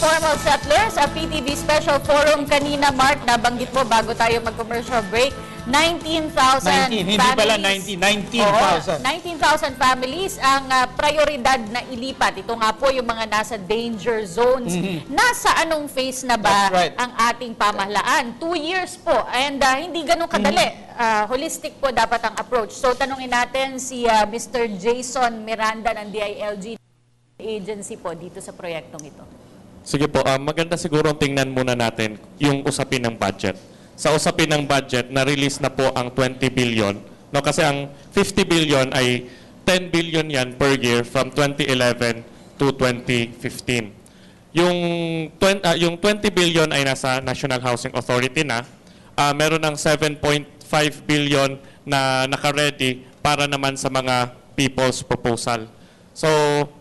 informal settlers, a PTV Special Forum kanina, Mark, nabanggit mo bago tayo mag-commercial break, 19,000 hindi families. pala 19,000. 19,000 families ang prioridad na ilipat. Ito nga po yung mga nasa danger zones. Nasa anong phase na ba ang ating pamahalaan? 2 years po. And hindi ganun kadali. Holistic po dapat ang approach. So tanungin natin si Mr. Jason Miranda ng DILG agency po dito sa proyektong ito. Sige po, maganda siguro tingnan muna natin yung usapin ng budget. Sa usapin ng budget, na-release na po ang 20 billion. No, kasi ang 50 billion ay 10 billion yan per year from 2011 to 2015. Yung 20 billion ay nasa National Housing Authority na. Meron ng 7.5 billion na naka-ready para naman sa mga people's proposal. So,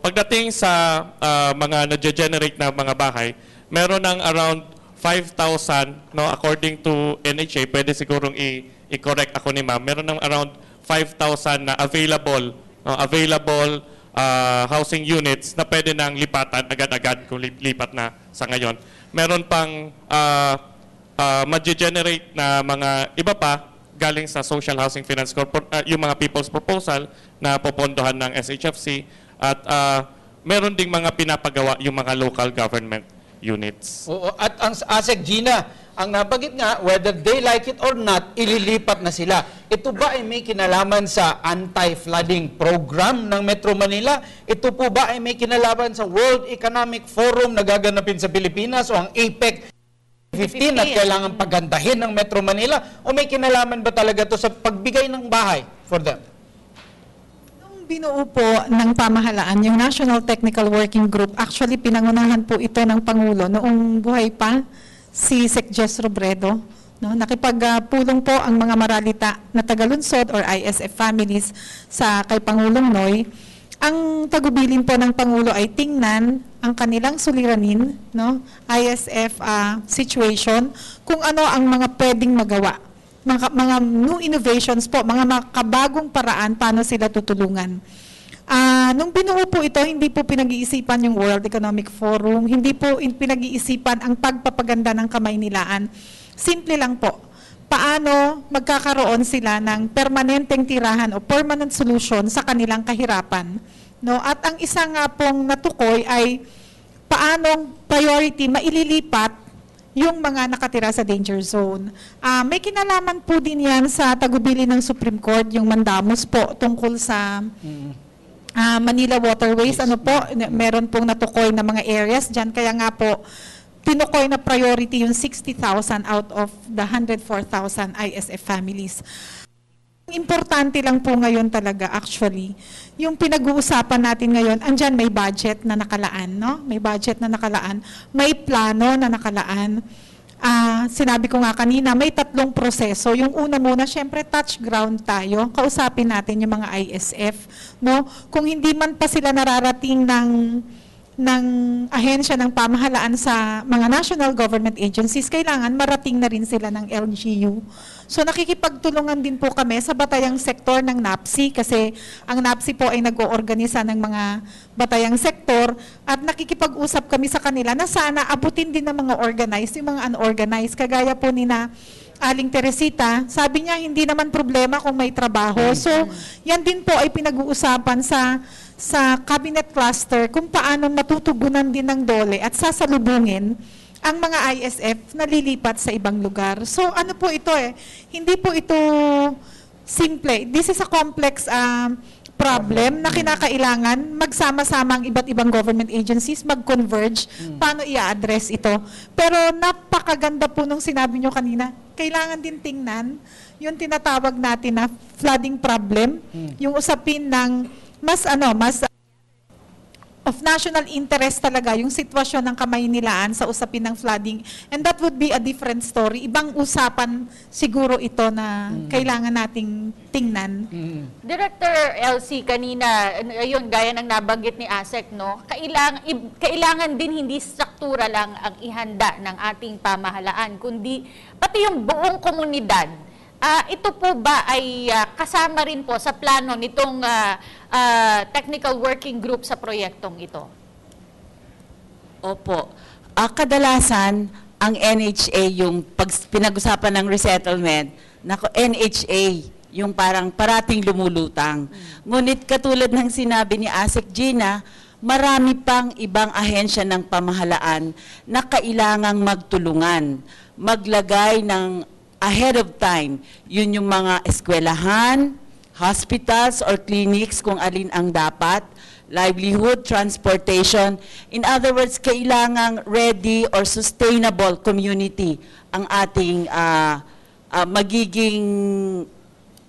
pagdating sa mga na-generate na mga bahay, meron ng around 5,000, no, according to NHA, pwede sigurong i-correct ako ni ma'am, meron ng around 5,000 na available housing units na pwede nang lipatan agad-agad kung lipat na sa ngayon. Meron pang ma-generate na mga iba pa galing sa Social Housing Finance Corporation, yung mga People's Proposal na popondohan ng SHFC, at meron ding mga pinapagawa yung mga local government units. Oo, at ang ASEC Gina, ang nabanggit nga, whether they like it or not, ililipat na sila. Ito ba ay may kinalaman sa anti-flooding program ng Metro Manila? Ito po ba ay may kinalaman sa World Economic Forum na gaganapin sa Pilipinas o ang APEC 15 at kailangan pagandahin ng Metro Manila? O may kinalaman ba talaga ito sa pagbigay ng bahay for them? Binuo po ng pamahalaan, yung National Technical Working Group, actually pinangunahan po ito ng Pangulo noong buhay pa si Sec. Jess Robredo. No? Nakipagpulong po ang mga maralita na tagalunsod or ISF families sa kay Pangulong Noy. Ang tagubilin po ng Pangulo ay tingnan ang kanilang suliranin, no? ISF situation, kung ano ang mga pwedeng magawa. Mga new innovations po, mga makabagong paraan paano sila tutulungan. Nung binuo po ito, hindi po pinag-iisipan yung World Economic Forum, hindi po pinag-iisipan ang pagpapaganda ng Kamaynilaan. Simple lang po, paano magkakaroon sila ng permanenteng tirahan o permanent solution sa kanilang kahirapan. No? At ang isa nga pong natukoy ay paanong priority maililipat yung mga nakatira sa danger zone. May kinalaman po din yan sa tagubili ng Supreme Court, yung mandamus po tungkol sa Manila Waterways. Ano po, meron pong natukoy na mga areas dyan. Kaya nga po, tinukoy na priority yung 60,000 out of the 104,000 ISF families. Importante lang po ngayon talaga actually, yung pinag-uusapan natin ngayon, andyan may budget na nakalaan, no? May budget na nakalaan, may plano na nakalaan. Sinabi ko nga kanina, may 3 proseso. Yung una muna, syempre touch ground tayo, kausapin natin yung mga ISF, no? Kung hindi man pa sila nararating ng ahensya ng pamahalaan sa mga national government agencies, kailangan marating na rin sila ng LGU. So nakikipagtulungan din po kami sa batayang sektor ng NAPSI kasi ang NAPSI po ay nag-oorganisa ng mga batayang sektor at nakikipag-usap kami sa kanila na sana abutin din ng mga organized, yung mga unorganized. Kagaya po ni na Aling Teresita, sabi niya hindi naman problema kung may trabaho. So yan din po ay pinag-uusapan sa cabinet cluster kung paano matutugunan din ng DOLE at sasalubungin ang mga ISF na lilipat sa ibang lugar. So ano po ito hindi po ito simple. This is a complex problem na kinakailangan magsama-sama ang iba't ibang government agencies, mag-converge, paano i-address ito. Pero napakaganda po nung sinabi nyo kanina, kailangan din tingnan yung tinatawag natin na flooding problem, yung usapin ng mas of national interest talaga yung sitwasyon ng Kamaynilaan sa usapin ng flooding, and that would be a different story. Ibang usapan siguro ito na kailangan nating tingnan. Director LC, kanina, ayun, gaya ng nabanggit ni ASEC, no? Kailangan din hindi struktura lang ang ihanda ng ating pamahalaan, kundi pati yung buong komunidad. Ito po ba ay kasama rin po sa plano nitong technical working group sa proyektong ito? Opo. kadalasan, ang NHA, yung pag pinag-usapan ng resettlement, NHA, yung parang parating lumulutang. Ngunit katulad ng sinabi ni Asek Gina, marami pang ibang ahensya ng pamahalaan na kailangang magtulungan, maglagay ng ahead of time. Yun yung mga eskwelahan, hospitals or clinics kung alin ang dapat, livelihood, transportation. In other words, kailangang ready or sustainable community ang ating magiging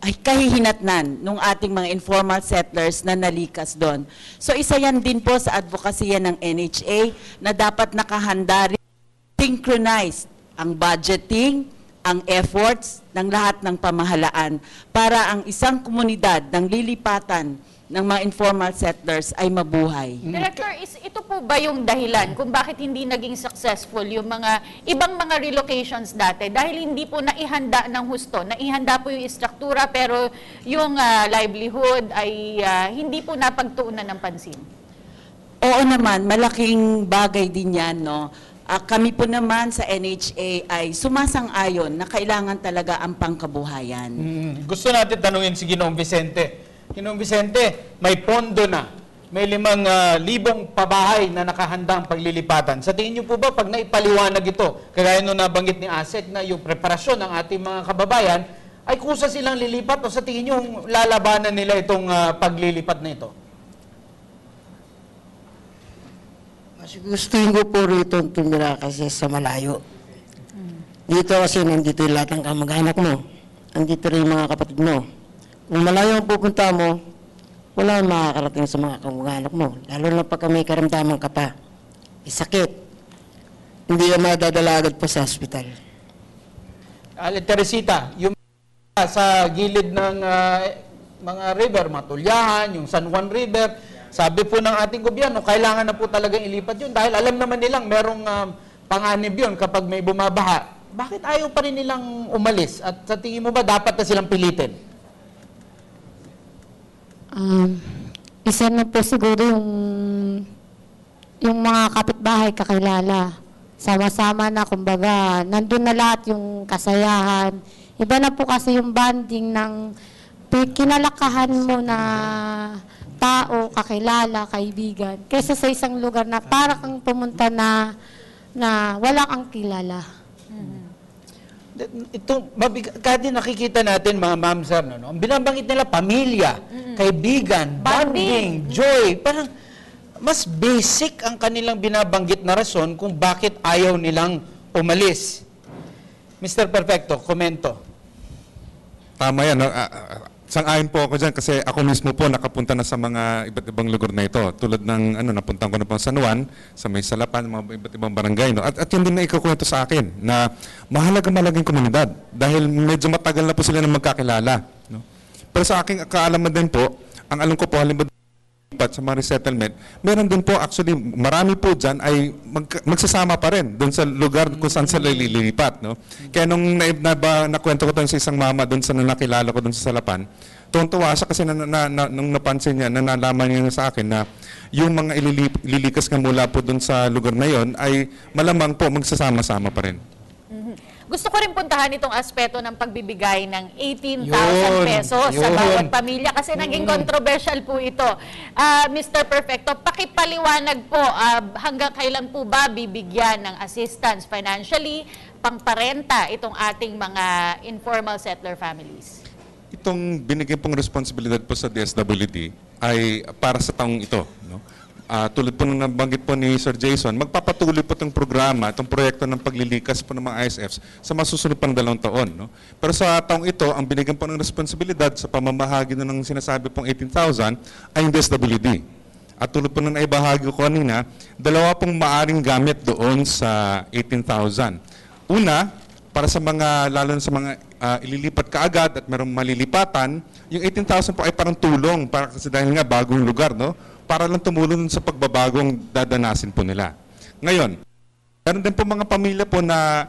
kahihinatnan ng ating mga informal settlers na nalikas doon. So isa yan din po sa advokasya ng NHA na dapat nakahanda rin, synchronized ang budgeting, ang efforts ng lahat ng pamahalaan para ang isang komunidad ng lilipatan ng mga informal settlers ay mabuhay. Director, ito po ba yung dahilan kung bakit hindi naging successful yung mga ibang mga relocations dati? Dahil hindi po naihanda ng husto. Naihanda po yung istruktura pero yung livelihood ay hindi po napagtuunan ng pansin. Oo naman, malaking bagay din yan, no? Kami po naman sa NHA ay sumasang-ayon na kailangan talaga ang pangkabuhayan. Gusto natin tanungin si Ginoong Vicente. Ginoong Vicente, may pondo na. May 5,000 pabahay na nakahandang paglilipatan. Sa tingin niyo po ba, pag naipaliwanag ito, kagaya nung nabanggit ni Asek na yung preparasyon ng ating mga kababayan, ay kusa silang lilipat o sa tingin niyo lalabanan nila itong paglilipat na ito? Mas gustuin ko po rito tumira kasi sa malayo. Dito kasi nandito yung lahat ng kamag-anak mo. Nandito rin yung mga kapatid mo. Kung malayo ang pupunta mo, wala ang makakarating sa mga kamag-anak mo. Lalo na pag may karamdaman ka pa. Isakit. Hindi yung madadala agad pa sa hospital. Teresita, yung sa gilid ng mga river, Matulyahan, yung San Juan River, sabi po ng ating gobyerno, kailangan na po talagang ilipat yun dahil alam naman nilang merong panganib yun kapag may bumabaha. Bakit ayaw pa rin nilang umalis? At sa tingin mo ba dapat na silang pilitin? Isa na po siguro yung mga kapitbahay kakilala. Sama-sama na, kumbaga, nandun na lahat yung kasayahan. Iba na po kasi yung bonding ng kinalakahan mo na tao, kakilala, kaibigan. Kaysa sa isang lugar na para kang pumunta na wala kang kilala. Ito, kasi nakikita natin mga ma'am sir, no? Ang binabanggit nila, pamilya, kaibigan, bonding, joy. Parang mas basic ang kanilang binabanggit na rason kung bakit ayaw nilang umalis. Mr. Perfecto, komento. Tama yan. Sang-ayon po ako dyan kasi ako mismo po nakapunta na sa mga iba't ibang lugar na ito. Tulad ng napuntan ko na po sa San Juan, sa May Salapan, mga iba't ibang barangay. No? At yun din na ikukwento sa akin na mahalagang komunidad dahil medyo matagal na po sila na magkakilala. No? Pero sa aking kaalaman din po, ang alam ko po, halimbawa sa mga resettlement, meron din po actually, marami po dyan ay magsasama pa rin doon sa lugar kung saan sila lilipat. No? Kaya nung nakwento ko doon sa isang mama doon sa nakilala ko doon sa Salapan, tuwang-tuwa siya kasi nung napansin niya, nalaman niya sa akin na yung mga ililikas nga mula po doon sa lugar na yon ay malamang po magsasama-sama pa rin. Gusto ko rin puntahan itong aspeto ng pagbibigay ng 18,000 pesos sa bawat pamilya kasi naging controversial po ito. Mr. Perfecto, pakipaliwanag po hanggang kailan po ba bibigyan ng assistance financially, pangparenta itong ating mga informal settler families? Itong binigyan pong responsibilidad po sa DSWD ay para sa taong ito. No? Tulad po nung nabanggit po ni Sir Jason, magpapatuloy po itong programa, itong proyekto ng paglilikas po ng mga ISFs sa masusunod pang 2 taon. No? Pero sa taong ito, ang binigyan po ng responsibilidad sa pamamahagi ng sinasabi pong 18,000 ay yung DSWD. At tulad po nung naibahagi ko kanina, 2 pong maaring gamit doon sa 18,000. Una, para sa mga, lalo sa mga ililipat kaagad at merong malilipatan, yung 18,000 po ay parang tulong para kasi dahil nga bagong lugar, no? Para lang tumulong sa pagbabagong dadanasin po nila. Ngayon, meron din po mga pamilya po na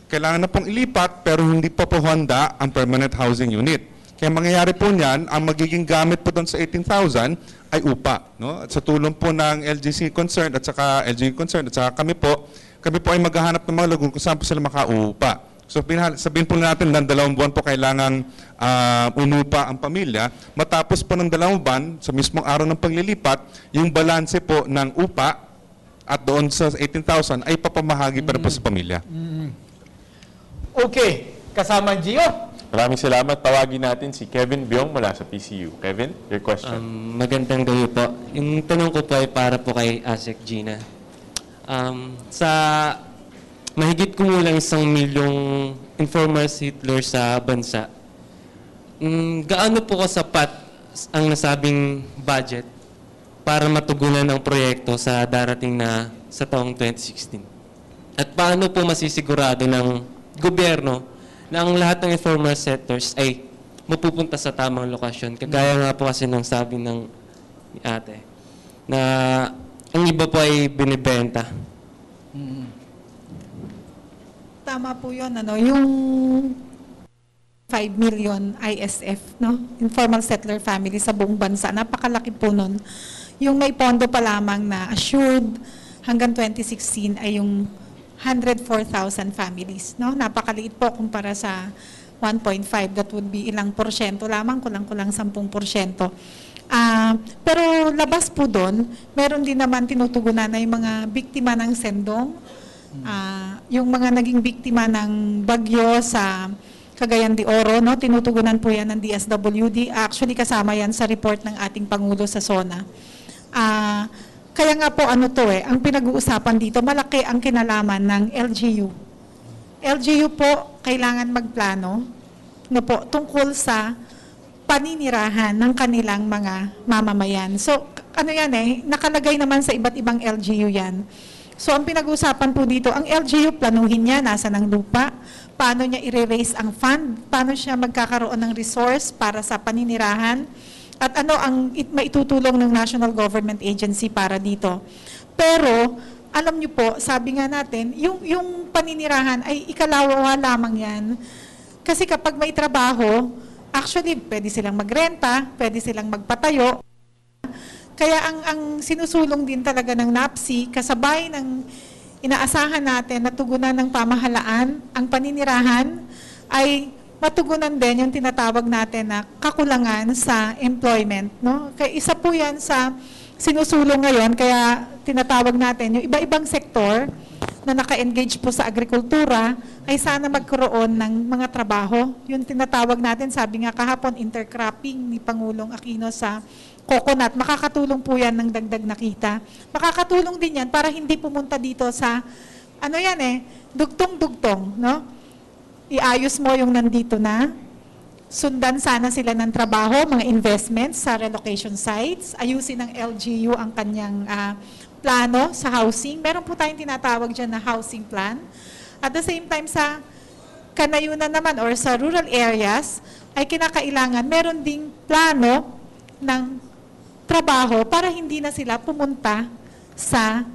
kailangan na pong ilipat pero hindi pa po handa ang permanent housing unit. Kaya mangyayari po niyan, ang magiging gamit po doon sa 18,000 ay upa. No? At sa tulong po ng LGC Concerned at saka LGC Concerned at saka kami po ay maghahanap ng mga lugar kung saan po sila makaupa. So sabihin po natin na 2 buwan po kailangang umupa ang pamilya. Matapos po ng 2 buwan, sa mismong araw ng paglilipat, yung balanse po ng upa at doon sa 18,000 ay papamahagi para po sa pamilya. Okay, kasama Gio. Maraming salamat. Tawagin natin si Kevin Byong mula sa PCU. Kevin, your question. Magandang gabi po. Yung tanong ko po ay para po kay ASEC Gina. Sa mahigit kumulang 1 milyong informal settlers sa bansa, gaano po kasapat ang nasabing budget para matugunan ang proyekto sa darating na sa taong 2016? At paano po masisigurado ng gobyerno na ang lahat ng informal settlers ay mapupunta sa tamang lokasyon? Kagaya nga po kasi ng sabi ng ni ate, na ang iba po ay binibenta. Tama po yun, yung 5 million ISF, no? Informal settler family sa buong bansa. Napakalaki po nun. Yung may pondo pa lamang na assured hanggang 2016 ay yung 104,000 families, no? Napakaliit po kumpara sa 1.5, that would be ilang porsyento lamang, kulang-kulang 10%. Pero labas po doon, meron din naman tinutugunan na yung mga biktima ng sendong, yung mga naging biktima ng bagyo sa Cagayan de Oro, no? Tinutugunan po yan ng DSWD. Actually, kasama yan sa report ng ating Pangulo sa SONA. Kaya nga po ang pinag-uusapan dito, malaki ang kinalaman ng LGU. LGU po kailangan magplano tungkol sa paninirahan ng kanilang mga mamamayan. So, nakalagay naman sa iba't ibang LGU yan. So, ang pinag-uusapan po dito, ang LGU, planuhin niya, nasa ng lupa, paano niya i-raise ang fund, paano siya magkakaroon ng resource para sa paninirahan, at ano ang maitutulong ng National Government Agency para dito. Pero, alam niyo po, sabi nga natin, yung paninirahan ay ikalawa lamang yan. Kasi kapag may trabaho, actually, pwede silang magrenta, pwede silang magpatayo. Kaya ang sinusulong din talaga ng NAPSI, kasabay ng inaasahan natin na tugunan ng pamahalaan, ang paninirahan, ay matugunan din yung tinatawag natin na kakulangan sa employment. No? Kaya isa po yan sa sinusulong ngayon, kaya tinatawag natin yung iba-ibang sektor na naka-engage po sa agrikultura ay sana magkaroon ng mga trabaho. Yung tinatawag natin, sabi nga kahapon, intercropping ni Pangulong Aquino sa coconut. Makakatulong po yan ng dagdag na kita. Makakatulong din yan para hindi pumunta dito sa, dugtong-dugtong, no? Iayos mo yung nandito na, sundan sana sila ng trabaho, mga investments sa relocation sites, ayusin ng LGU ang kanyang plano sa housing. Meron po tayong tinatawag dyan na housing plan. At the same time, sa kanayunan naman or sa rural areas, ay kinakailangan meron ding plano ng trabaho para hindi na sila pumunta sa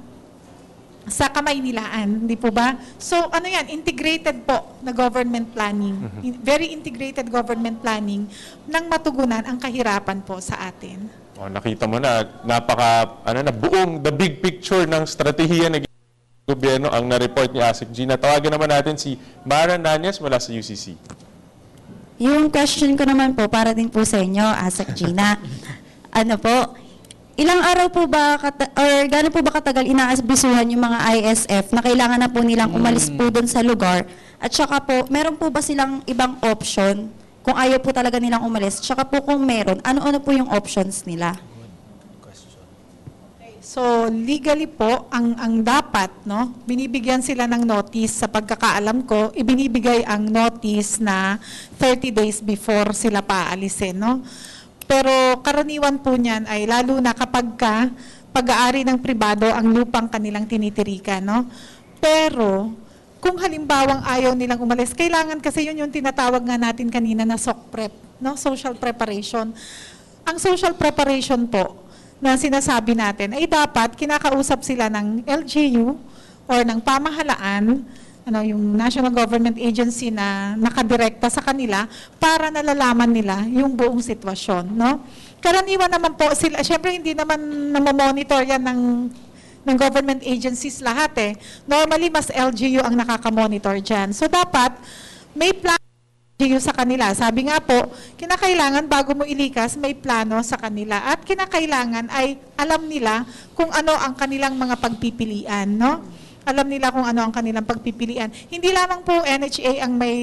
Kamaynilaan, di po ba? So, integrated po na government planning. Very integrated government planning nang matugunan ang kahirapan po sa atin. Nakita mo na, buong the big picture ng strategiya ng gobyerno ang na-report ni ASEC Gina. Tawagan naman natin si Mara Nanyas mula sa UCC. Yung question ko naman po, para din po sa inyo, ASEC Gina. Ilang araw po ba, gano'n po ba katagal inaasbisuhan yung mga ISF na kailangan na po nilang umalis po doon sa lugar? At saka po, meron po ba silang ibang option kung ayaw po talaga nilang umalis? Saka po kung meron, ano-ano po yung options nila? So, legally po, ang dapat, no, binibigyan sila ng notice. Sa pagkakaalam ko, ibinibigay ang notice na 30 days before sila paalisin, no? Pero karaniwan po niyan ay lalo na kapag pag-aari ng pribado ang lupang kanilang tinitirikan, no? Pero kung halimbawang ayaw nilang umalis, kailangan kasi yun yung tinatawag nga natin kanina na SOC prep, no? Social preparation. Ang social preparation po na sinasabi natin ay dapat kinakausap sila ng LGU or ng pamahalaan yung National Government Agency na nakadirekta sa kanila para nalalaman nila yung buong sitwasyon, no? Karaniwan naman po sila, syempre hindi naman namomonitor yan ng government agencies lahat eh. Normally, mas LGU ang nakakamonitor dyan. So, dapat may plano LGU sa kanila. Sabi nga po, kinakailangan bago mo ilikas, may plano sa kanila. At kinakailangan ay alam nila kung ano ang kanilang mga pagpipilian, no? Alam nila kung ano ang kanilang pagpipilian. Hindi lamang po NHA ang may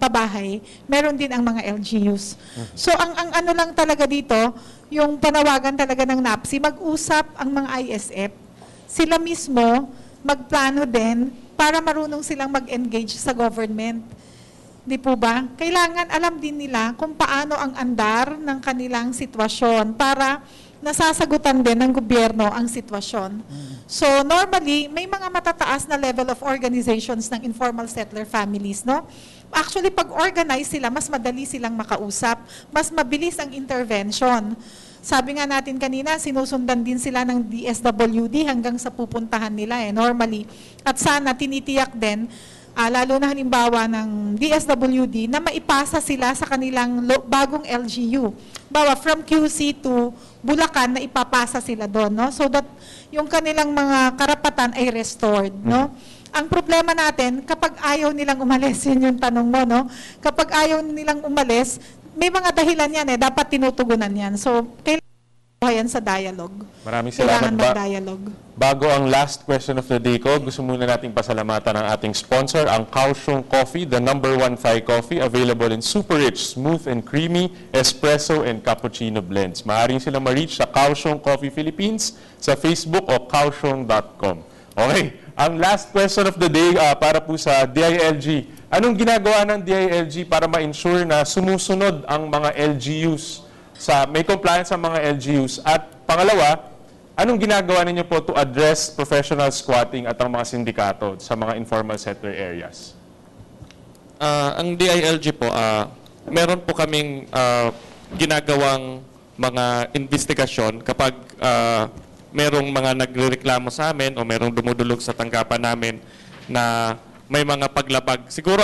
pabahay, meron din ang mga LGUs. So ang ano lang talaga dito, yung panawagan talaga ng NAPSI, mag-usap ang mga ISF. Sila mismo magplano din para marunong silang mag-engage sa government. Di po ba? Kailangan alam din nila kung paano ang andar ng kanilang sitwasyon para nasasagutan din ng gobyerno ang sitwasyon. So normally, may mga matataas na level of organizations ng informal settler families, no? Actually, pag organize sila, mas madali silang makausap, mas mabilis ang intervention. Sabi nga natin kanina, sinusundan din sila ng DSWD hanggang sa pupuntahan nila normally. At sana tinitiyak din, lalo na halimbawa ng DSWD, na maipasa sila sa kanilang bagong LGU. Bawa from QC to Bulacan na ipapasa sila doon, no? So that yung kanilang mga karapatan ay restored, no? Ang problema natin, kapag ayaw nilang umalis, yun yung tanong mo, no? Kapag ayaw nilang umalis, may mga dahilan yan dapat tinutugunan yan. So, kailangan yan sa dialogue. Maraming salamat. Kailangan mag-dialogue. Bago ang last question of the day ko, gusto muna nating pasalamatan ang ating sponsor, ang Kaohsiung Coffee, the #1 Thai coffee, available in super rich, smooth and creamy, espresso and cappuccino blends. Maaaring silang ma-reach sa Kaohsiung Coffee Philippines sa Facebook o kaohsiung.com. Okay, ang last question of the day para po sa DILG. Anong ginagawa ng DILG para ma-ensure na sumusunod ang mga LGUs, may compliance sa mga LGUs? At pangalawa, anong ginagawa ninyo po to address professional squatting at ang mga sindikato sa mga informal settler areas? Ang DILG po, meron po kaming ginagawang mga investigasyon kapag merong mga nagrereklamo sa amin o merong dumudulog sa tanggapan namin na may mga paglabag. Siguro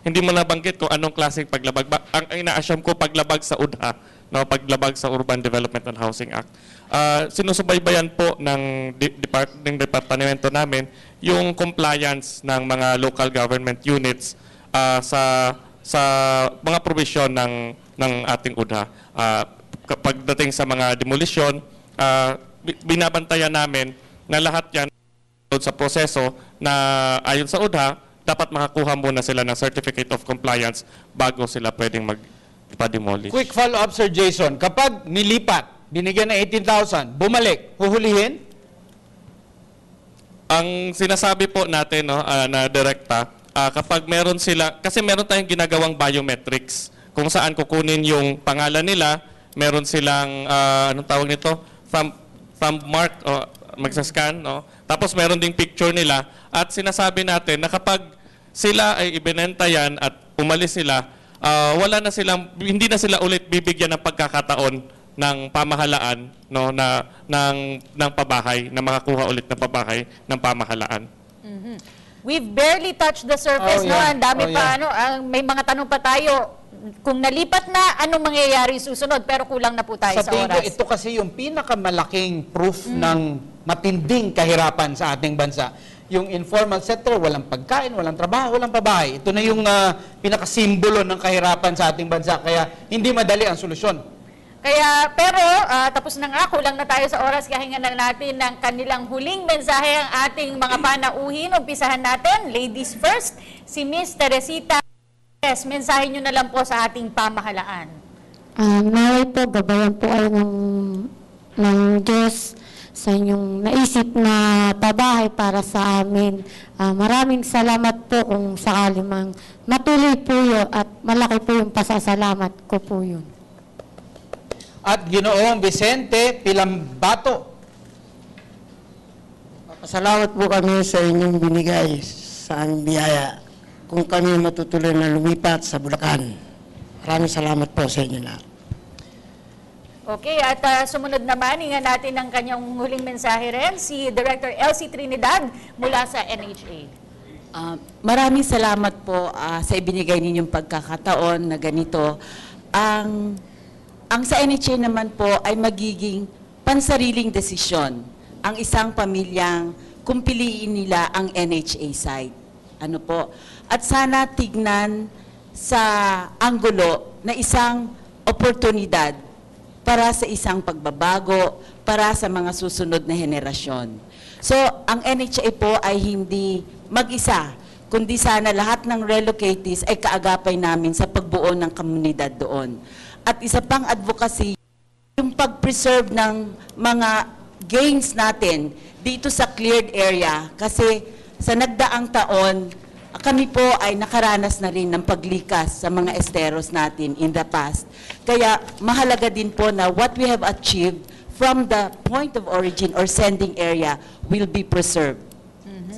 hindi mo nabanggit kung anong klaseng paglabag. Ang ina-assume ko paglabag sa UDHA, no, paglabag sa Urban Development and Housing Act. Sinusubaybayan po ng departamento namin yung compliance ng mga local government units sa mga provision ng ating UDHA. Pagdating sa mga demolition, binabantayan namin na lahat yan sa proseso na ayon sa UDHA, dapat makakuha muna sila ng Certificate of Compliance bago sila pwedeng magpa-demolish. Quick follow-up, Sir Jason. Kapag nilipat, binigyan ng 18,000, bumalik, huhulihin? Ang sinasabi po natin na direkta, kapag meron sila, kasi meron tayong ginagawang biometrics kung saan kukunin yung pangalan nila, meron silang, anong tawag nito? Thumb mark, magsascan, no? Tapos meron ding picture nila at sinasabi natin na kapag sila ay ibinenta yan at umalis sila, hindi na sila ulit bibigyan ng pagkakataon ng pamahalaan, no, ng pabahay, na makakuha ulit ng pabahay ng pamahalaan. We've barely touched the surface, no? Ang dami pa, may mga tanong pa tayo. Kung nalipat na, anong mangyayari susunod? Pero kulang na po tayo sa oras. Ito kasi yung pinakamalaking proof ng matinding kahirapan sa ating bansa. Yung informal sector, walang pagkain, walang trabaho, walang pabahay. Ito na yung pinakasimbolo ng kahirapan sa ating bansa. Kaya hindi madali ang solusyon. Pero tapos na nga, kulang na tayo sa oras. Kahingan na natin ng kanilang huling mensahe ang ating mga panauhin. Umpisahan natin, ladies first, si Miss Teresita. Yes, mensahe nyo na lang po sa ating pamahalaan. Naway po, gabayan po kayo ng Diyos sa inyong naisip na pabahay para sa amin. Maraming salamat po kung sakali mang matuloy po yun at malaki po yung pasasalamat ko po yun. At Ginoong Vicente Pilambato. Salamat po kami sa inyong binigay sa aming biyaya kung kami matutuloy na lumipat sa Bulacan. Maraming salamat po sa inyo lahat. Okay, at sumunod naman, hingan natin ang kanyang huling mensahe rin, si Director Elsie Trinidad mula sa NHA. Maraming salamat po sa ibinigay ninyong pagkakataon na ganito. Ang sa NHA naman po ay magiging pansariling desisyon ang isang pamilyang kung piliin nila ang NHA site. Ano po? At sana tignan sa anggulo na isang oportunidad para sa isang pagbabago para sa mga susunod na henerasyon. So, ang NHA po ay hindi mag-isa, kundi sana lahat ng relocatees ay kaagapay namin sa pagbuo ng komunidad doon. At isa pang advocacy, yung pag-preserve ng mga gains natin dito sa cleared area kasi sa nagdaang taon, kami po ay nakaranas na rin ng paglikas sa mga esteros natin in the past. Kaya mahalaga din po na what we have achieved from the point of origin or sending area will be preserved.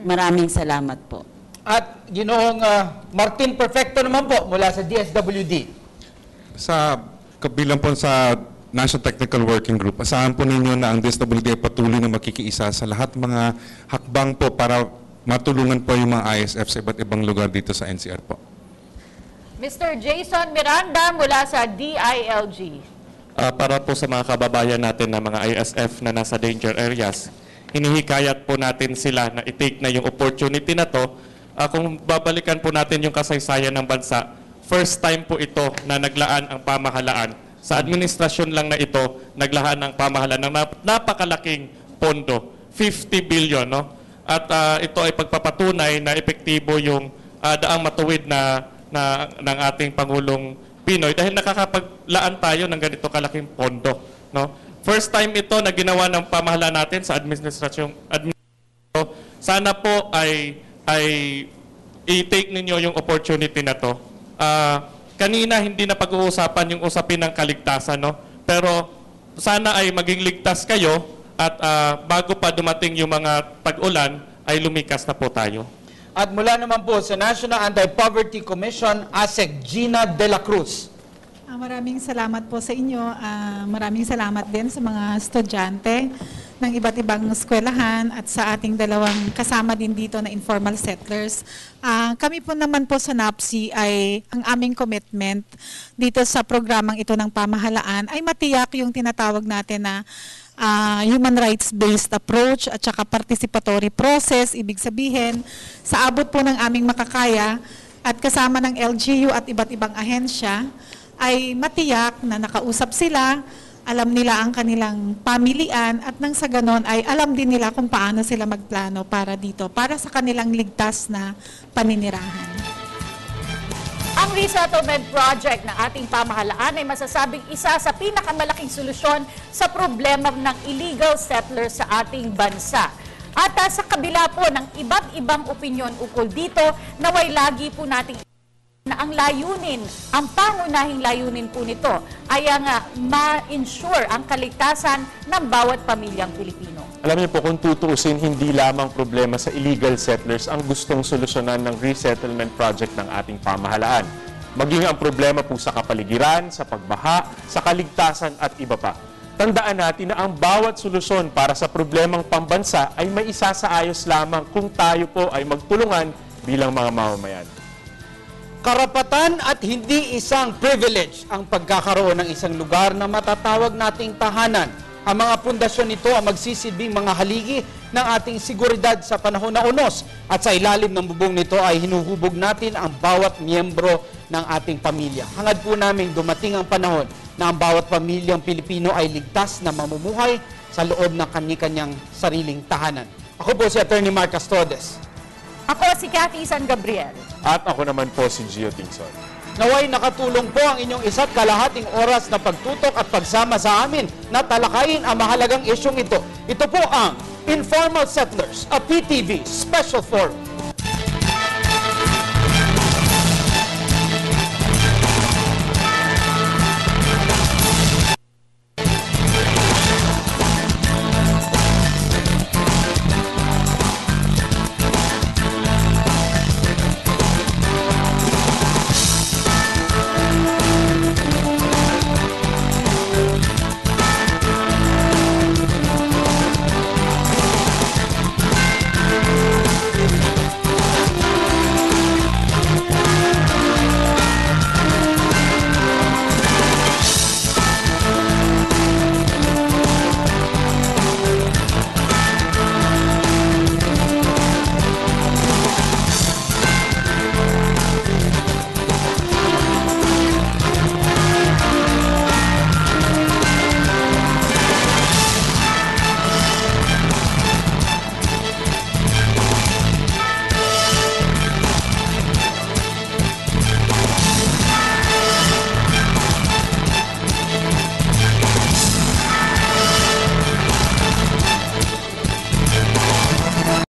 Maraming salamat po. At Ginoong Martin Perfecto naman po mula sa DSWD. Sa kabilang po sa National Technical Working Group, asahan po ninyo na ang DSWD ay patuloy na makikiisa sa lahat mga hakbang po para matulungan po yung mga ISF sa iba't ibang lugar dito sa NCR po. Mr. Jason Miranda mula sa DILG. Para po sa mga kababayan natin na mga ISF na nasa danger areas, hinihikayat po natin sila na i-take na yung opportunity na to. Kung babalikan po natin yung kasaysayan ng bansa, first time po ito na naglaan ang pamahalaan. Sa administrasyon lang na ito, naglaan ang pamahalaan ng napakalaking pondo, 50 billion. No? At ito ay pagpapatunay na epektibo yung daang matuwid ng ating Pangulong Pinoy dahil nakakapaglaan tayo ng ganito kalaking pondo. No? First time ito na ginawa ng pamahalaan natin sa administrasyon. Sana po ay i-take ninyo yung opportunity na to. Kanina hindi na pag-uusapan yung usapin ng kaligtasan, no? Pero sana ay maging ligtas kayo at bago pa dumating yung mga tag-ulan ay lumikas na po tayo. At mula naman po sa National Anti-Poverty Commission, ASEC Gina De La Cruz. Maraming salamat po sa inyo. Maraming salamat din sa mga estudyante ng iba't ibang eskwelahan at sa ating dalawang kasama din dito na informal settlers. Kami po naman po sa NAPSI ay ang aming commitment dito sa programang ito ng pamahalaan ay matiyak yung tinatawag natin na human rights-based approach at saka participatory process. Ibig sabihin, sa abot po ng aming makakaya at kasama ng LGU at iba't ibang ahensya, ay matiyak na nakausap sila, alam nila ang kanilang pamilian at nang sa ganon ay alam din nila kung paano sila magplano para dito, para sa kanilang ligtas na paninirahan. Ang resettlement project ng ating pamahalaan ay masasabing isa sa pinakamalaking solusyon sa problema ng illegal settlers sa ating bansa. At sa kabila po ng iba't ibang opinyon ukol dito, naway lagi po nating na ang layunin, ang pangunahing layunin po nito ay ang ma-ensure ang kaligtasan ng bawat pamilyang Pilipino. Alam niyo po, kung tutuusin, hindi lamang problema sa illegal settlers ang gustong solusyonan ng resettlement project ng ating pamahalaan. Maging ang problema po sa kapaligiran, sa pagbaha, sa kaligtasan at iba pa. Tandaan natin na ang bawat solusyon para sa problemang pambansa ay may isasaayos lamang kung tayo po ay magtulungan bilang mga mamamayan. Karapatan at hindi isang privilege ang pagkakaroon ng isang lugar na matatawag nating tahanan. Ang mga pundasyon nito ang magsisilbing mga haligi ng ating seguridad sa panahon na unos. At sa ilalim ng bubong nito ay hinuhubog natin ang bawat miyembro ng ating pamilya. Hangad po namin dumating ang panahon na ang bawat pamilyang Pilipino ay ligtas na mamumuhay sa loob ng kani-kanyang sariling tahanan. Ako po si Attorney Mark Castrodes. Ako si Cathy San Gabriel. At ako naman po si Gio Tingson. Naway nakatulong po ang inyong isa't kalahating oras na pagtutok at pagsama sa amin na talakayin ang mahalagang isyong ito. Ito po ang Informal Settlers, a PTV Special Forum.